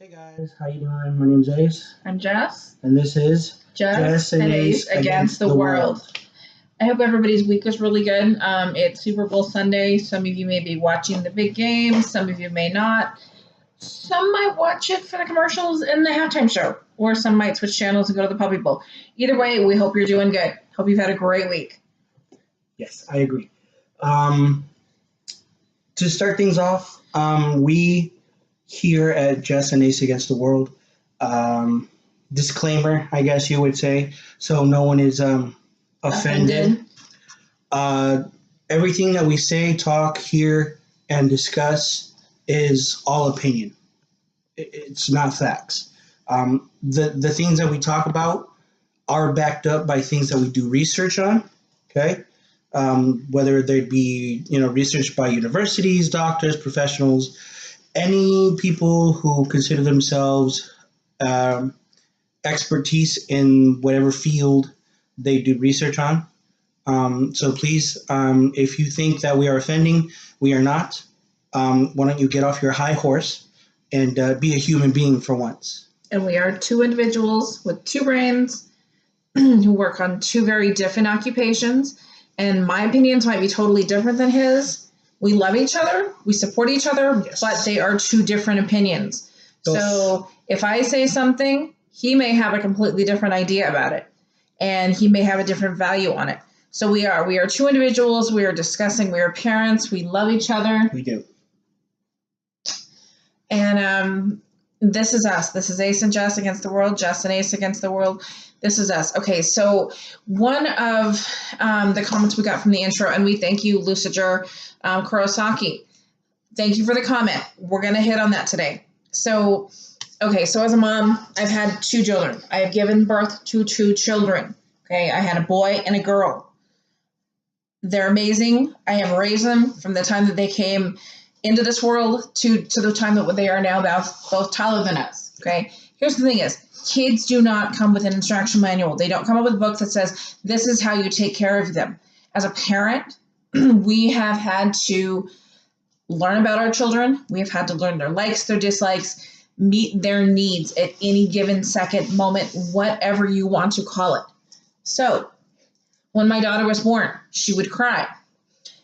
Hey guys, how you doing? My name's Ace, I'm Jess. and this is Jess and Ace against the world. I hope everybody's week was really good. It's Super Bowl Sunday. Some of you may be watching the big game. Some of you may not. Some might watch it for the commercials and the halftime show, or some might switch channels and go to the Puppy Bowl. Either way, we hope you're doing good. Hope you've had a great week. Yes, I agree. To start things off, we here at Jess and Ace Against the World, disclaimer, I guess you would say, so no one is offended. Everything that we say, talk, hear, and discuss is all opinion. It's not facts. The things that we talk about are backed up by things that we do research on. Okay, whether they be research by universities, doctors, professionals, any people who consider themselves expertise in whatever field they do research on. So please, if you think that we are offending, we are not. Why don't you get off your high horse and be a human being for once? And we are two individuals with two brains who work on two very different occupations. And my opinions might be totally different than his. We love each other, we support each other, Yes. but they are two different opinions. So if I say something, he may have a completely different idea about it, and he may have a different value on it. So we are two individuals. We are discussing. We are parents. We love each other. We do. And this is us. This is Ace and Jess against the world. Jess and Ace against the world. This is us. Okay, so one of the comments we got from the intro, and we thank you, Luciger Kurosaki. Thank you for the comment. We're going to hit on that today. So, okay, so as a mom, I've had two children. I have given birth to two children. Okay, I had a boy and a girl. They're amazing. I have raised them from the time that they came into this world to the time that they are now both taller than us. Okay, here's the thing is, kids do not come with an instruction manual. They don't come up with a book that says, this is how you take care of them. As a parent, we have had to learn about our children. We have had to learn their likes, their dislikes, meet their needs at any given second, moment, whatever you want to call it. So when my daughter was born, she would cry.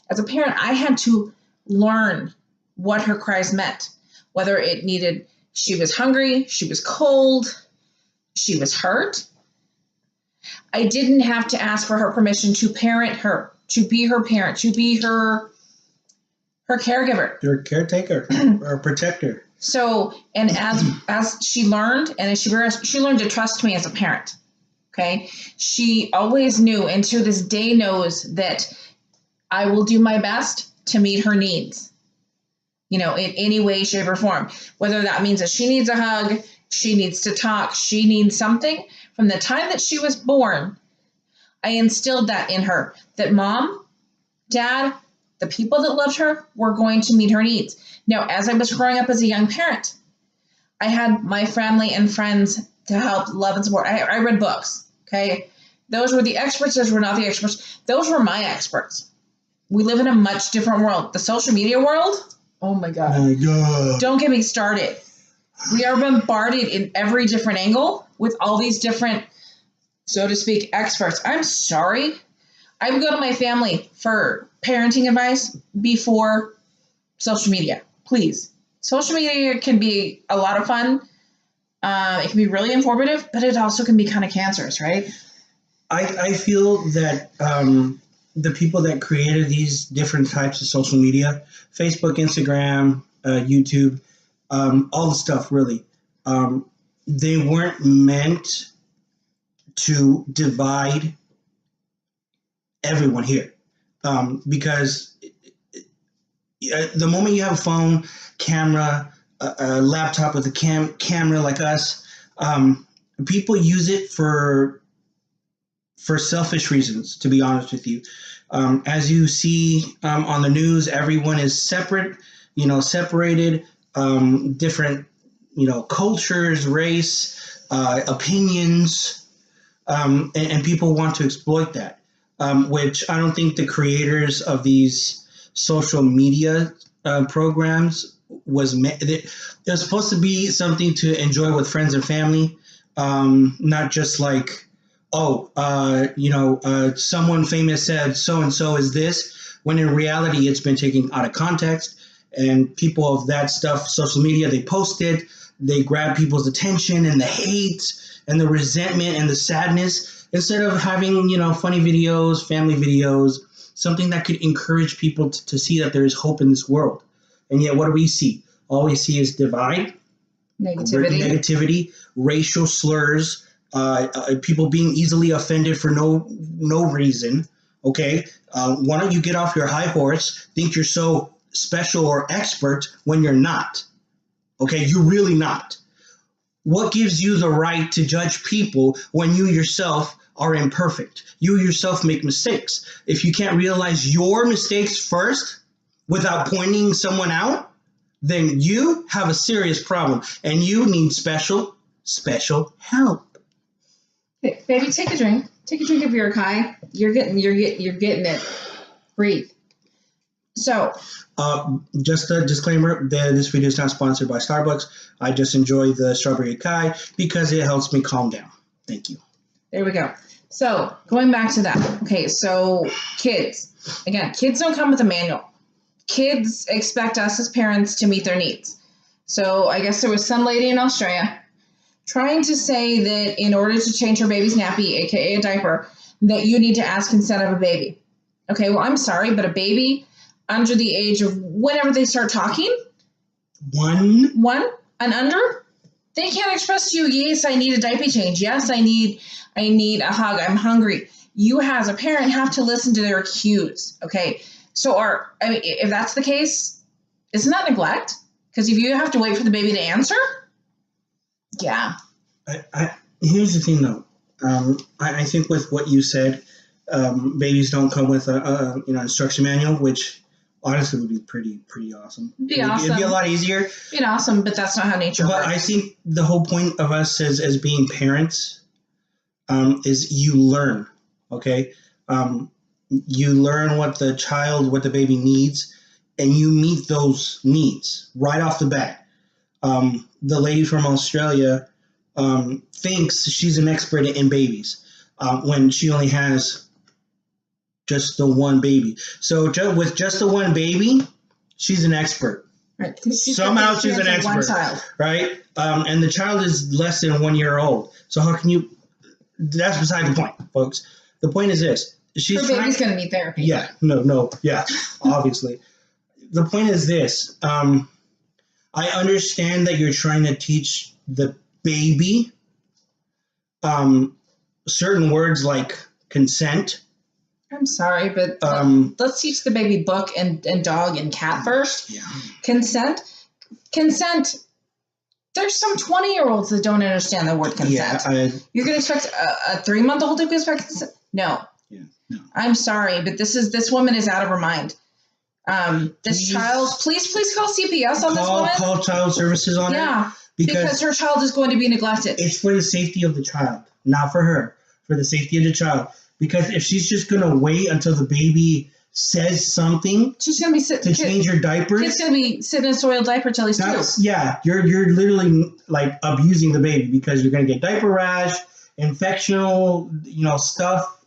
As a parent, I had to learn what her cries meant, whether it needed, she was hungry, she was cold, she was hurt. I didn't have to ask for her permission to parent her, to be her parent, to be her caregiver. Your caretaker or protector. So, and as she learned, and as she learned to trust me as a parent. Okay, she always knew, and to this day knows, that I will do my best to meet her needs, in any way, shape, or form. Whether that means that she needs a hug, she needs to talk, she needs something. From the time that she was born, I instilled that in her, that mom, dad, the people that loved her were going to meet her needs. Now, as I was growing up as a young parent, I had my family and friends to help love and support. I read books, okay? Those were the experts. Those were not the experts. Those were my experts. We live in a much different world. The social media world, oh my God. Oh my God. Don't get me started. We are bombarded in every different angle with all these different, so to speak, experts. I'm sorry. I would go to my family for parenting advice before social media, please. Social media can be a lot of fun. It can be really informative, but it also can be kind of cancerous, right? I feel that the people that created these different types of social media, Facebook, Instagram, YouTube, all the stuff really, they weren't meant to divide everyone here, because the moment you have a phone, camera, a laptop with a camera like us, people use it for selfish reasons, to be honest with you. As you see on the news, everyone is separate, separated, different, cultures, race, opinions, and people want to exploit that, which I don't think the creators of these social media programs it was supposed to be something to enjoy with friends and family, not just like, someone famous said so and so is this, when in reality it's been taken out of context, and people of that stuff, social media, they post it, they grab people's attention and the hate and the resentment and the sadness instead of having, funny videos, family videos, something that could encourage people to see that there is hope in this world. And yet, what do we see? All we see is divide, negativity, racial slurs, people being easily offended for no reason. Okay, why don't you get off your high horse? Think you're so special or expert when you're not. Okay, you're really not. What gives you the right to judge people when you yourself are imperfect? You yourself make mistakes. If you can't realize your mistakes first without pointing someone out, then you have a serious problem and you need special help. Hey, baby, take a drink. Take a drink of your Kai. You're getting it. Breathe. So, just a disclaimer that this video is not sponsored by Starbucks. I just enjoy the strawberry Kai because it helps me calm down. Thank you. There we go. So, going back to that. Okay, so kids. Again, kids don't come with a manual. Kids expect us as parents to meet their needs. So, I guess there was some lady in Australia trying to say that in order to change her baby's nappy, aka a diaper, that you need to ask consent of a baby. Okay, well, I'm sorry, but a baby under the age of whenever they start talking, one and under, they can't express to you, yes, I need a diaper change. Yes, I need a hug. I'm hungry. You as a parent have to listen to their cues. Okay, so if that's the case, isn't that neglect? Because if you have to wait for the baby to answer, yeah. Here's the thing, though. I think with what you said, babies don't come with a instruction manual, which honestly would be pretty awesome. It'd be a lot easier. It'd be awesome, but that's not how nature works. But I think the whole point of us as being parents is you learn, okay? You learn what the baby needs, and you meet those needs right off the bat. The lady from Australia thinks she's an expert in babies when she only has just the one baby. So with just the one baby, she's an expert. Right. Somehow she's an expert, right? And the child is less than 1 year old. So how can you? That's beside the point, folks. The point is this: her baby's going to need therapy. Yeah. No. Yeah. Obviously, the point is this. I understand that you're trying to teach the baby certain words like consent. I'm sorry, but let's teach the baby book and dog and cat first. Yeah. Consent. There's some 20-year-olds that don't understand the word consent. Yeah, you're going to expect a 3-month-old to expect consent? No. Yeah, no. I'm sorry, but this woman is out of her mind. This child, please call CPS on this woman. Call child services on it. Yeah, because her child is going to be neglected. It's for the safety of the child, not for her. For the safety of the child. Because if she's just going to wait until the baby says something, she's going to be sitting to change her diapers. Kid's going to be sitting in a soiled diaper till he's 2. Yeah, you're literally like abusing the baby because you're going to get diaper rash, infectional, stuff.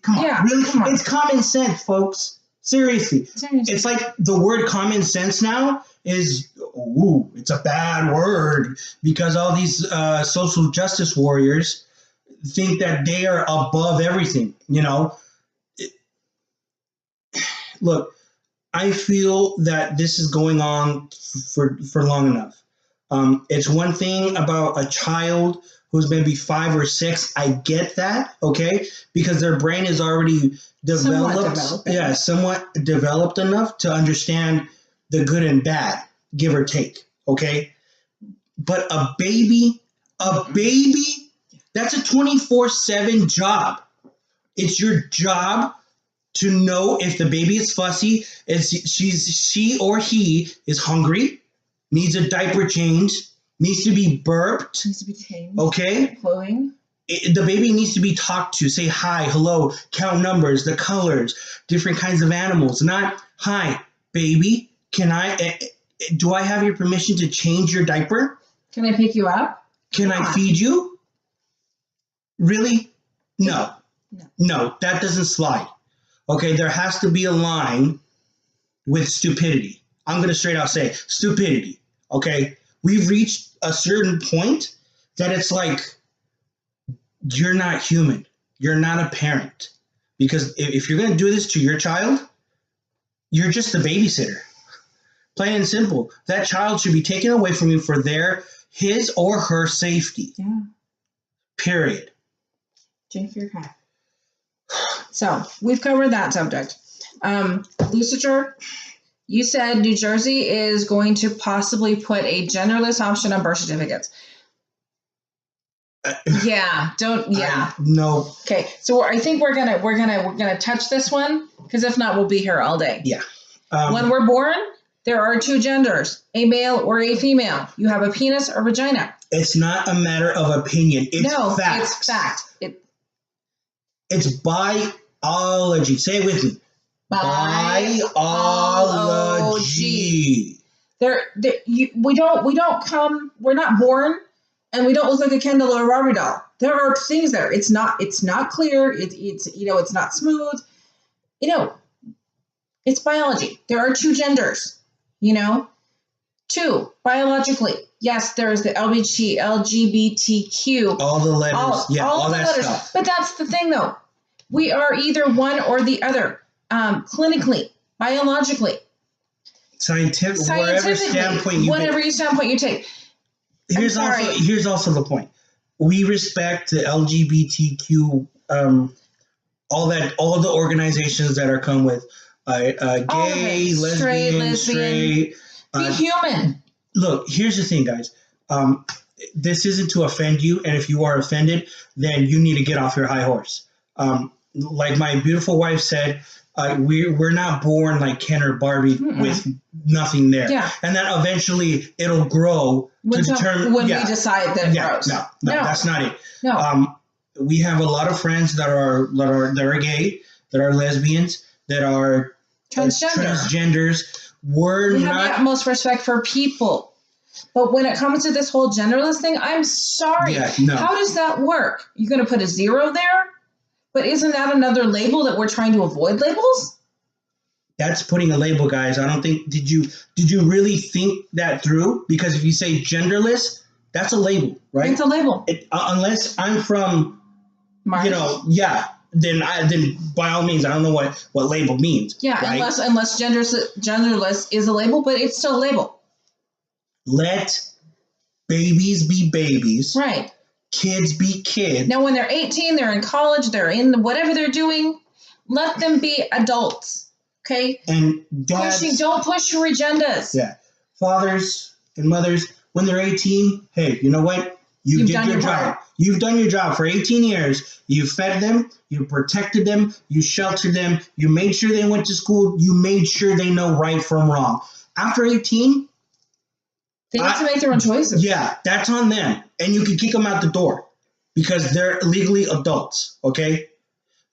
Come on, really? Come on. It's common sense, folks. Seriously. It's like the word common sense now is, it's a bad word because all these social justice warriors think that they are above everything, Look, I feel that this is going on for long enough. It's one thing about a child who's maybe 5 or 6. I get that, okay? Because their brain is already somewhat developed enough to understand the good and bad, give or take, okay? But a baby, that's a 24/7 job. It's your job to know if the baby is fussy, she or he is hungry, needs a diaper change, needs to be burped, needs to be changed. Okay, clothing. The baby needs to be talked to. Say hi, hello, count numbers, the colors, different kinds of animals. Not hi, baby. Can I? Do I have your permission to change your diaper? Can I pick you up? Can I feed you? Really? No. No. That doesn't slide. Okay, there has to be a line with stupidity. I'm going to straight out say stupidity. Okay? We've reached a certain point that it's like, you're not human. You're not a parent. Because if you're going to do this to your child, you're just the babysitter. Plain and simple. That child should be taken away from you for his or her safety. Yeah. Period. Jane for your cat. So we've covered that subject. Lucifer, you said New Jersey is going to possibly put a genderless option on birth certificates. No. Okay, so I think we're gonna touch this one, because if not, we'll be here all day. Yeah. When we're born, there are two genders, a male or a female. You have a penis or vagina. It's not a matter of opinion. It's fact. It's fact. It's biology. Say it with me. Biology. We don't come. We're not born, and we don't look like a Ken doll or a Barbie doll. There are things there. It's not clear. It's not smooth. It's biology. There are two genders. Two, biologically. Yes, there's the LGBTQ. All the letters. All that letters. Stuff. But that's the thing, though. We are either one or the other. Clinically, biologically. Scientifically, whatever standpoint you take. Here's also the point. We respect the LGBTQ, all the organizations that are come with gay, lesbian, straight. Be human. Look, here's the thing, guys. This isn't to offend you, and if you are offended, then you need to get off your high horse. Like my beautiful wife said, we're not born like Ken or Barbie with nothing there. Yeah. And then eventually it'll grow to determine when we decide that it grows. No, that's not it. No. We have a lot of friends that are gay, that are lesbians, that are transgenders. We have the utmost respect for people. But when it comes to this whole genderless thing, I'm sorry. Yeah, no. How does that work? You're going to put a 0 there? But isn't that another label that we're trying to avoid labels? That's putting a label, guys. I don't think, did you really think that through? Because if you say genderless, that's a label, right? It's a label. Unless I'm from, Mars. then by all means, I don't know what label means. Yeah, right? unless genderless is a label, but it's still a label. Let babies be babies. Right. Kids be kids. Now, when they're 18, they're in college, they're in whatever they're doing, let them be adults, okay? And don't push your agendas. Yeah. Fathers and mothers, when they're 18, hey, you know what? You did your job. You've done your job for 18 years. You fed them. You protected them. You sheltered them. You made sure they went to school. You made sure they know right from wrong. After 18... they need to make their own choices. Yeah, that's on them. And you can kick them out the door because they're legally adults, okay?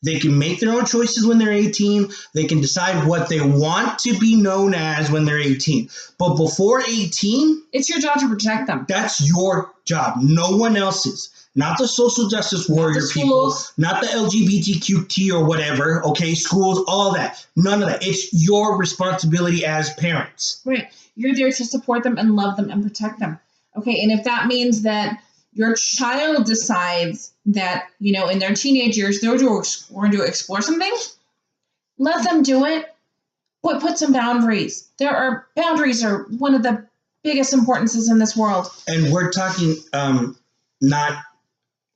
They can make their own choices when they're 18. They can decide what they want to be known as when they're 18. But before 18... it's your job to protect them. That's your job. No one else's. Not the social justice warrior people. Not the LGBTQT or whatever, okay? Schools, all that. None of that. It's your responsibility as parents. Right. You're there to support them and love them and protect them. Okay, and if that means that your child decides that, in their teenage years, they're going to explore something, let them do it, but put some boundaries. Boundaries are one of the biggest importances in this world. And we're talking not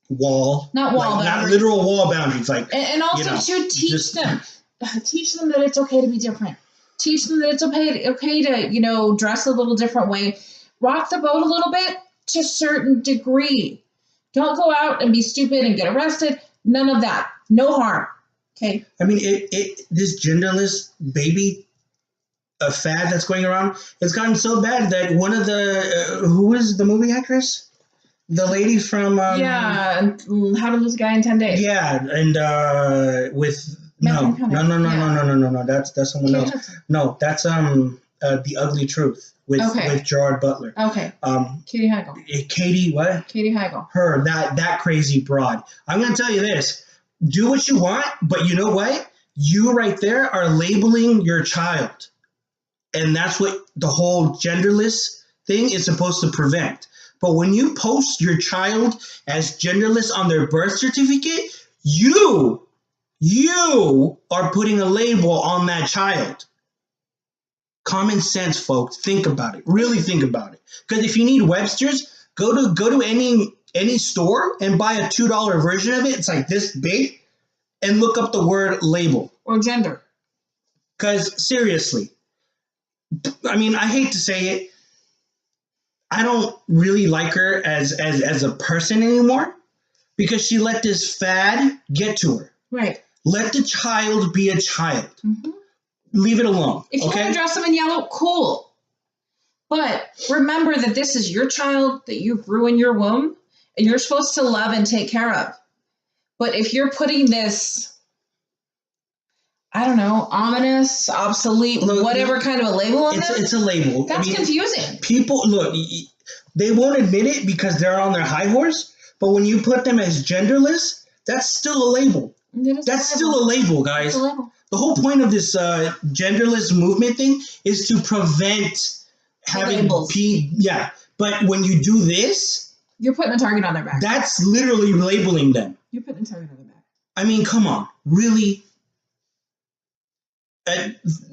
wall. Not wall boundaries. Not literal wall boundaries. And also to teach them that it's okay to be different. Teach them that it's okay to, dress a little different way. Rock the boat a little bit to a certain degree. Don't go out and be stupid and get arrested. None of that. No harm. Okay? I mean, this genderless baby fad that's going around, it's gotten so bad that one of the, who is the movie actress? The lady from... How to Lose a Guy in 10 Days. Yeah, and with... No. That's someone else. No, that's The Ugly Truth with Gerard Butler. Okay. Katie Heigl. Katie what? Katie Heigl. Her, that crazy broad. I'm going to tell you this. Do what you want, but you know what? You right there are labeling your child. And that's what the whole genderless thing is supposed to prevent. But when you post your child as genderless on their birth certificate, you are putting a label on that child. Common sense, folks. Think about it. Really think about it. Because if you need Webster's, go to any store and buy a $2 version of it. It's like this big, and look up the word label or gender. Because seriously, I mean, I hate to say it, I don't really like her as a person anymore because she let this fad get to her. Right. Let the child be a child. Mm-hmm. Leave it alone. If you want to dress them in yellow, cool. But remember that this is your child that you grew in your womb and you're supposed to love and take care of. But if you're putting this, I don't know, ominous, obsolete, whatever kind of a label on them. It's a label. That's confusing. People, look, they won't admit it because they're on their high horse. But when you put them as genderless, that's still a label. That's still a label, guys. A label. The whole point of this genderless movement thing is to prevent having labels. Yeah, but when you do this, you're putting a target on their back. That's literally labeling them. You're putting a target on their back. I mean, come on, really?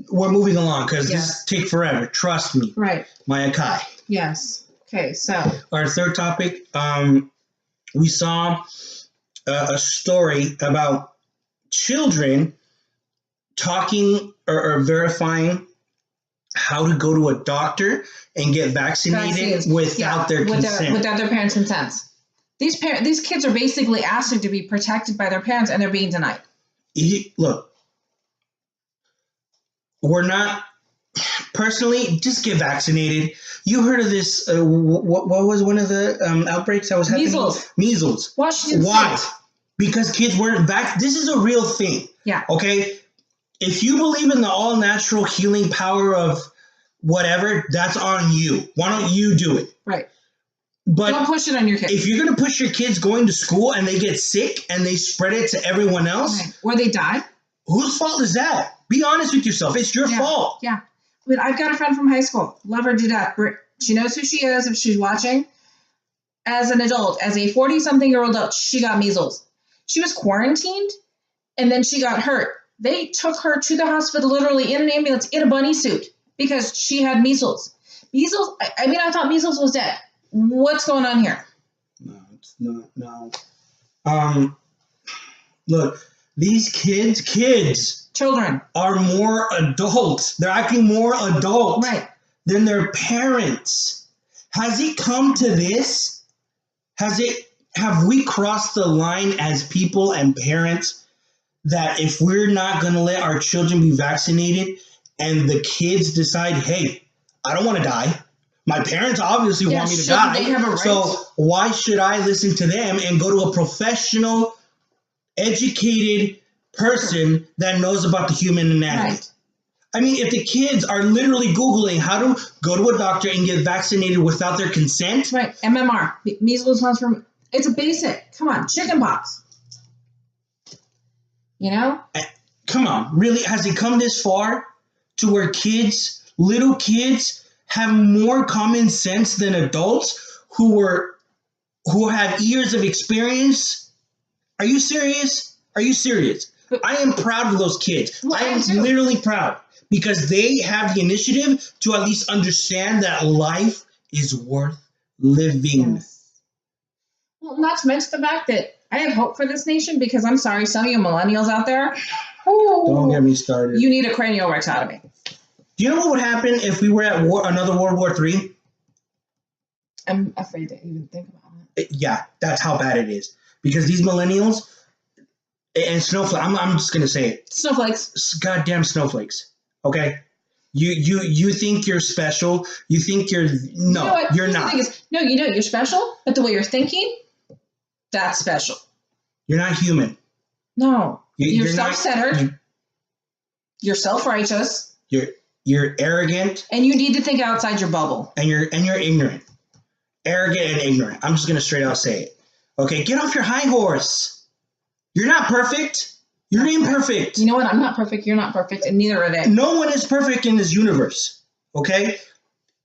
We're moving along because this take forever. Trust me. Right. Maya Kai. Yes. Okay. So our third topic, we saw a story about children talking or verifying how to go to a doctor and get vaccinated without their consent. Without their parents' consent. These kids are basically asking to be protected by their parents, and they're being denied. Look, we're not personally. Just get vaccinated. You heard of this? What was one of the outbreaks that was happening? Measles. Washington Why? State. Because kids weren't vaccinated. This is a real thing. Yeah. Okay. If you believe in the all-natural healing power of whatever, that's on you. Why don't you do it? Right. But don't push it on your kids. If you're going to push your kids going to school and they get sick and they spread it to everyone else. Right. Or they die. Whose fault is that? Be honest with yourself. It's your fault. Yeah. I mean, I've got a friend from high school. Love her to death. She knows who she is if she's watching. As an adult, as a 40-something-year-old adult, she got measles. She was quarantined and then she got hurt. They took her to the hospital literally in an ambulance in a bunny suit because she had measles. Measles, I mean, I thought measles was dead. What's going on here? No, it's not. No. Look, these children are more adults. They're acting more adult than their parents. Has it come to this? Have we crossed the line as people and parents that if we're not going to let our children be vaccinated and the kids decide, hey, I don't want to die. My parents obviously want me to die. They have a right? So why should I listen to them and go to a professional, educated person that knows about the human anatomy? Right. I mean, if the kids are literally Googling how to go to a doctor and get vaccinated without their consent. Right. MMR. Measles, mumps, it's a basic. Come on. Chickenpox. You know? Come on. Really? Has it come this far to where little kids have more common sense than adults who have years of experience? Are you serious? Are you serious? I am proud of those kids. Well, I am literally proud because they have the initiative to at least understand that life is worth living. Yes. Well, not to mention the fact that I have hope for this nation because I'm sorry, some of you millennials out there, don't get me started. You need a craniorectomy. Do you know what would happen if we were at another World War III? I'm afraid to even think about it. Yeah, that's how bad it is. Because these millennials and snowflakes, I'm just gonna say it. Snowflakes. Goddamn snowflakes. Okay? You think you're special. You think you're you're not. No, you know you're special, but the way you're thinking, that's special. You're not human. No. You're self-centered. You're self-righteous. you're arrogant, and you need to think outside your bubble. And you're ignorant. Arrogant and ignorant. I'm just gonna straight out say it. Okay, get off your high horse. You're not perfect. You're imperfect. You know what? I'm not perfect. You're not perfect, and neither are they. No one is perfect in this universe. Okay?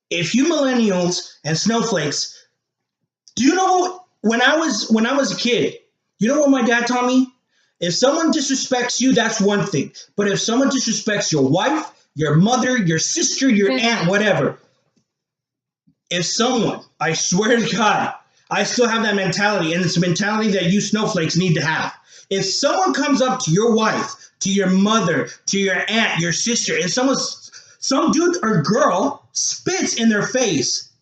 If you millennials and snowflakes, do you know when I was a kid, you know what my dad taught me? If someone disrespects you, that's one thing. But if someone disrespects your wife, your mother, your sister, your aunt, whatever, if someone, I swear to God, I still have that mentality, and it's a mentality that you snowflakes need to have. If someone comes up to your wife, to your mother, to your aunt, your sister, and some dude or girl spits in their face,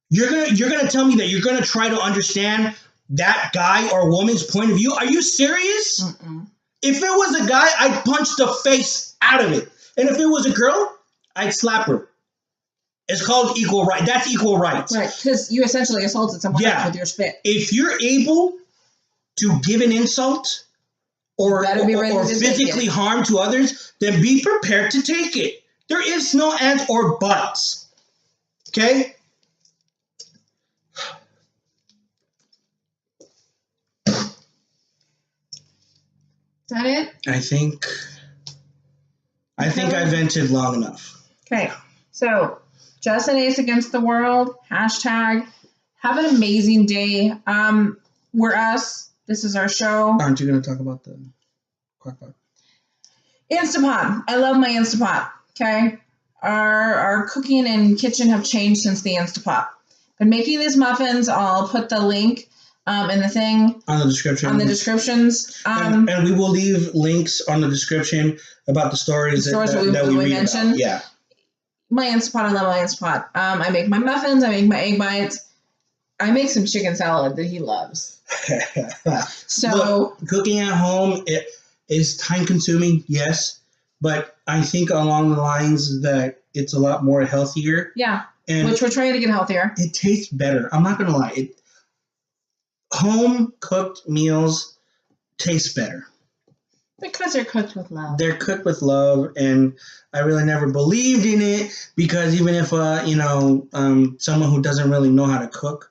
you're gonna tell me that you're gonna try to understand that guy or woman's point of view? Are you serious? Mm-mm. If it was a guy, I'd punch the face out of it. And if it was a girl, I'd slap her. It's called equal right. That's equal rights. Right, because you essentially assaulted someone else with your spit. If you're able to give an insult or physically harm to others, then be prepared to take it. There is no ands or buts. Okay? Is that it? I think I vented long enough. Okay. So, Jess and Ace against the world. Hashtag. Have an amazing day. We're us. This is our show. Aren't you going to talk about the crock-pot? Instapot. I love my Instapot. Okay. Our cooking and kitchen have changed since the Instapot. Been making these muffins. I'll put the link in the thing. On the description. On the descriptions. And we will leave links on the description about the stories that we mentioned. Yeah. My Instapot. I love my Instapot. I make my muffins. I make my egg bites. I make some chicken salad that he loves. So look, cooking at home, it is time consuming, yes, but I think along the lines that it's a lot more healthier. Yeah. And which we're trying to get healthier. It tastes better. I'm not gonna lie. Home cooked meals taste better. Because they're cooked with love. They're cooked with love, and I really never believed in it because even if someone who doesn't really know how to cook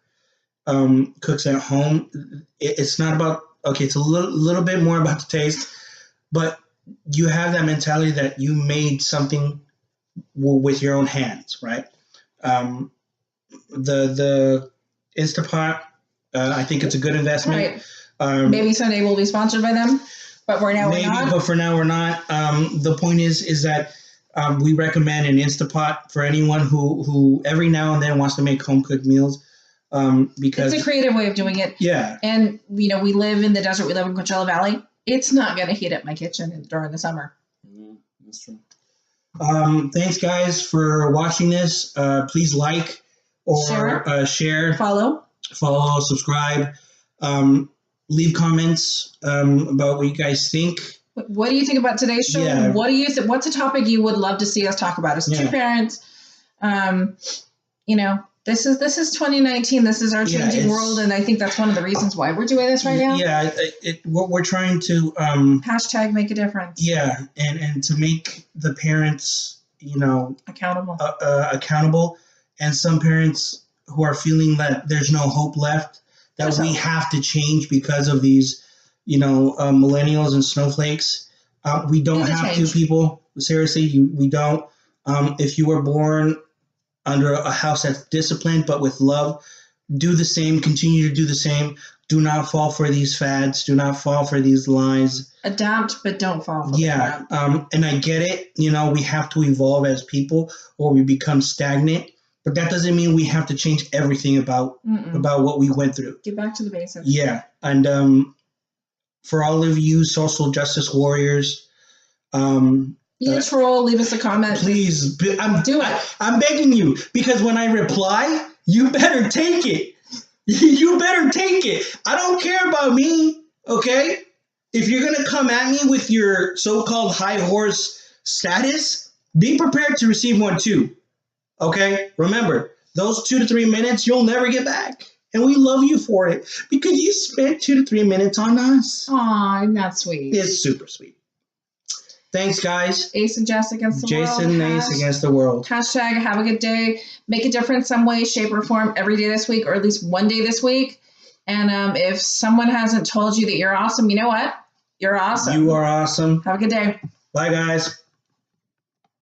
cooks at home, it's not about it's a little bit more about the taste, but you have that mentality that you made something with your own hands, right? The Instapot, I think it's a good investment. Right. Maybe someday we'll be sponsored by them. But we're not. But for now we're not. The point is that we recommend an Instapot for anyone who every now and then wants to make home cooked meals. Because it's a creative way of doing it. Yeah. And we live in the desert. We live in Coachella Valley. It's not going to heat up my kitchen during the summer. That's true. Thanks guys for watching this. Please like or share. Follow, subscribe. Leave comments about what you guys think. What do you think about today's show? Yeah. What do you think? What's a topic you would love to see us talk about as two parents? This is 2019. This is our changing world, and I think that's one of the reasons why we're doing this right now. Yeah, what we're trying to hashtag make a difference. Yeah, and to make the parents, accountable. Accountable, and some parents who are feeling that there's no hope left. That we have to change because of these, millennials and snowflakes. We don't have to, people. Seriously, we don't. If you were born under a house that's disciplined but with love, do the same. Continue to do the same. Do not fall for these fads. Do not fall for these lies. Adapt, but don't fall for the trap. And I get it. We have to evolve as people or we become stagnant. But that doesn't mean we have to change everything about what we went through. Get back to the basics. Yeah. And for all of you social justice warriors, be a troll, leave us a comment. Please. Do it. I'm begging you, because when I reply, you better take it. You better take it. I don't care about me, okay? If you're going to come at me with your so-called high horse status, be prepared to receive one too. Okay, remember, those 2 to 3 minutes you'll never get back. And we love you for it because you spent 2 to 3 minutes on us. Aw, that's sweet. It's super sweet. Thanks, guys. Ace and Jess against the Jason world. Ace against the world. Hashtag have a good day. Make a difference some way, shape, or form every day this week, or at least one day this week. And if someone hasn't told you that you're awesome, you know what? You're awesome. You are awesome. Have a good day. Bye, guys.